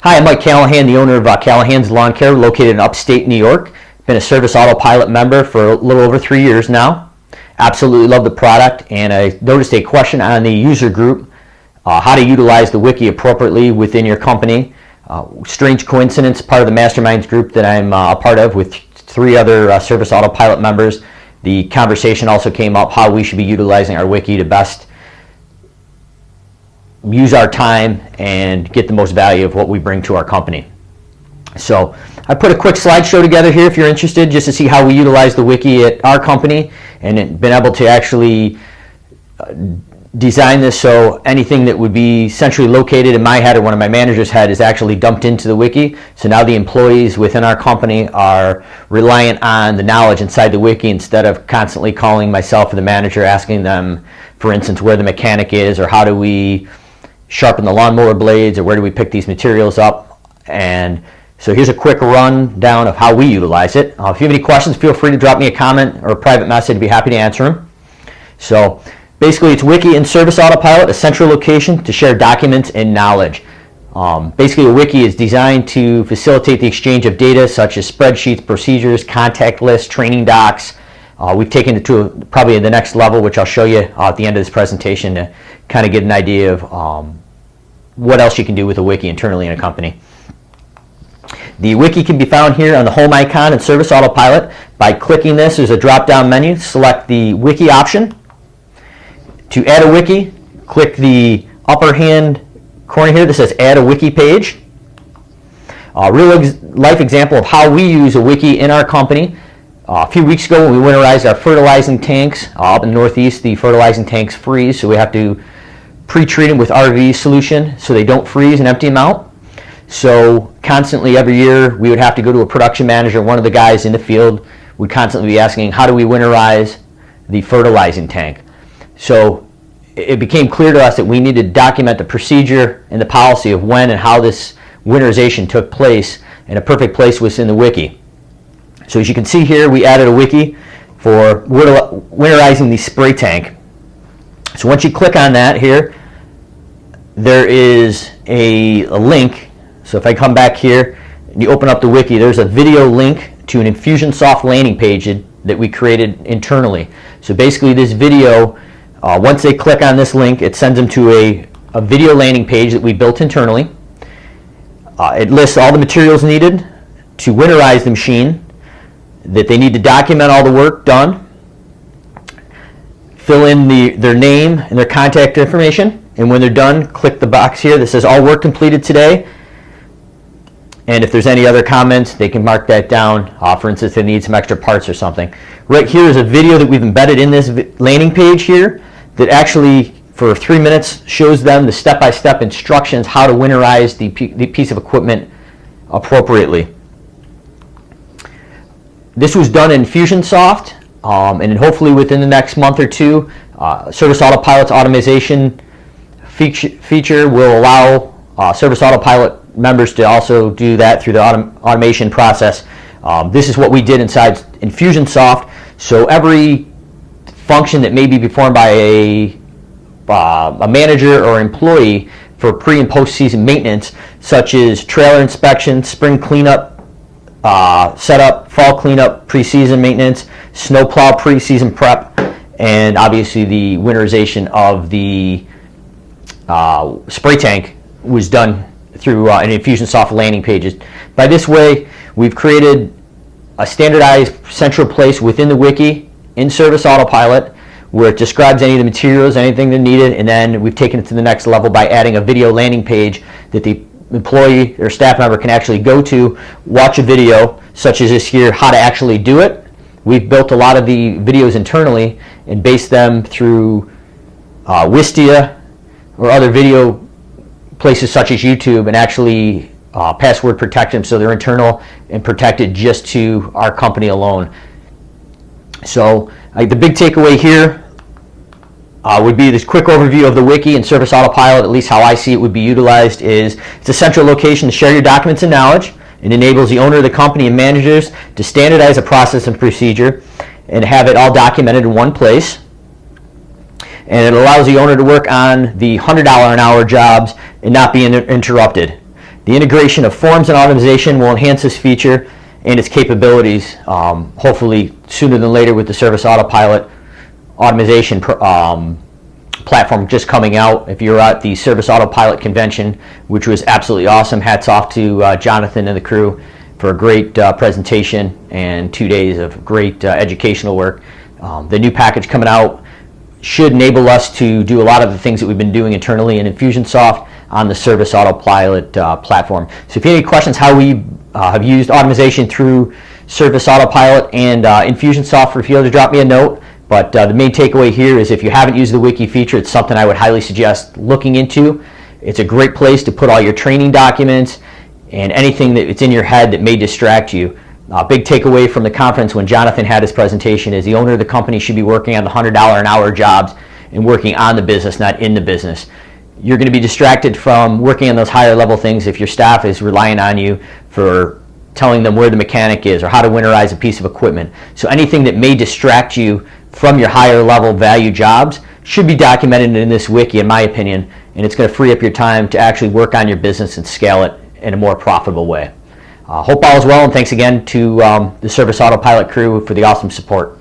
Hi, I'm Mike Callahan, the owner of Callahan's Lawn Care, located in upstate New York. Been a Service Autopilot member for a little over 3 years now. Absolutely love the product, and I noticed a question on the user group, how to utilize the Wiki appropriately within your company. Strange coincidence, part of the Masterminds group that I'm a part of with 3 other Service Autopilot members. The conversation also came up how we should be utilizing our Wiki to best use our time and get the most value of what we bring to our company. So I put a quick slideshow together here if you're interested, just to see how we utilize the Wiki at our company, and been able to actually design this so anything that would be centrally located in my head or one of my managers' head is actually dumped into the Wiki. So now the employees within our company are reliant on the knowledge inside the Wiki instead of constantly calling myself or the manager asking them, for instance, where the mechanic is, or how do we sharpen the lawnmower blades, or where do we pick these materials up. And so here's a quick rundown of how we utilize it. If you have any questions, feel free to drop me a comment or a private message. I'd be happy to answer them. So basically, it's Wiki and Service Autopilot, a central location to share documents and knowledge. Basically, a Wiki is designed to facilitate the exchange of data such as spreadsheets, procedures, contact lists, training docs. We've taken it to probably the next level, which I'll show you at the end of this presentation to kind of get an idea of what else you can do with a Wiki internally in a company. The Wiki can be found here on the home icon in Service Autopilot. By clicking this, there's a drop-down menu. Select the Wiki option. To add a Wiki, click the upper hand corner here that says Add a Wiki Page. A real-life example of how we use a Wiki in our company. A few weeks ago, when we winterized our fertilizing tanks up in the Northeast, the fertilizing tanks freeze, so we have to pre-treat them with RV solution so they don't freeze and empty them out. So constantly every year we would have to go to a production manager, one of the guys in the field would constantly be asking, how do we winterize the fertilizing tank? So it became clear to us that we needed to document the procedure and the policy of when and how this winterization took place, and a perfect place was in the Wiki. So as you can see here, we added a Wiki for winterizing the spray tank. So once you click on that here, there is a link. So if I come back here and you open up the Wiki, there's a video link to an Infusionsoft landing page that we created internally. So basically this video, once they click on this link, it sends them to a video landing page that we built internally. It lists all the materials needed to winterize the machine, that they need to document all the work done, fill in their name and their contact information, and when they're done, click the box here that says all work completed today. And if there's any other comments, they can mark that down. For instance, they need some extra parts or something. Right here is a video that we've embedded in this landing page here that actually, for 3 minutes, shows them the step-by-step instructions how to winterize the piece of equipment appropriately. This was done in Infusionsoft, and hopefully within the next month or two, Service Autopilot's automation feature will allow Service Autopilot members to also do that through the automation process. This is what we did inside Infusionsoft. So every function that may be performed by a manager or employee for pre- and post-season maintenance, such as trailer inspection, spring cleanup, setup, fall cleanup, pre-season maintenance, snowplow pre-season prep, and obviously the winterization of the spray tank was done through an Infusionsoft landing pages. By this way, we've created a standardized central place within the Wiki in Service Autopilot where it describes any of the materials, anything that are needed, and then we've taken it to the next level by adding a video landing page that the employee or staff member can actually go to, watch a video such as this here, how to actually do it. We've built a lot of the videos internally and based them through Wistia or other video places such as YouTube, and actually password protect them so they're internal and protected just to our company alone. So the big takeaway here would be this quick overview of the Wiki and Service Autopilot, at least how I see it would be utilized, is it's a central location to share your documents and knowledge. It enables the owner of the company and managers to standardize a process and procedure and have it all documented in one place. And it allows the owner to work on the $100 an hour jobs and not be interrupted. The integration of forms and automation will enhance this feature and its capabilities, hopefully sooner than later with the Service Autopilot automation platform just coming out. If you're at the Service Autopilot convention, which was absolutely awesome, hats off to Jonathan and the crew for a great presentation and 2 days of great educational work. The new package coming out should enable us to do a lot of the things that we've been doing internally in Infusionsoft on the Service Autopilot platform. So if you have any questions how we have used automation through Service Autopilot and Infusionsoft, feel free to drop me a note. But the main takeaway here is if you haven't used the Wiki feature, it's something I would highly suggest looking into. It's a great place to put all your training documents and anything that's in your head that may distract you. Big takeaway from the conference when Jonathan had his presentation is the owner of the company should be working on the $100 an hour jobs and working on the business, not in the business. You're going to be distracted from working on those higher level things if your staff is relying on you for telling them where the mechanic is or how to winterize a piece of equipment. So anything that may distract you from your higher level value jobs should be documented in this wiki, in my opinion, and it's going to free up your time to actually work on your business and scale it in a more profitable way. Hope all is well, and thanks again to the Service Autopilot crew for the awesome support.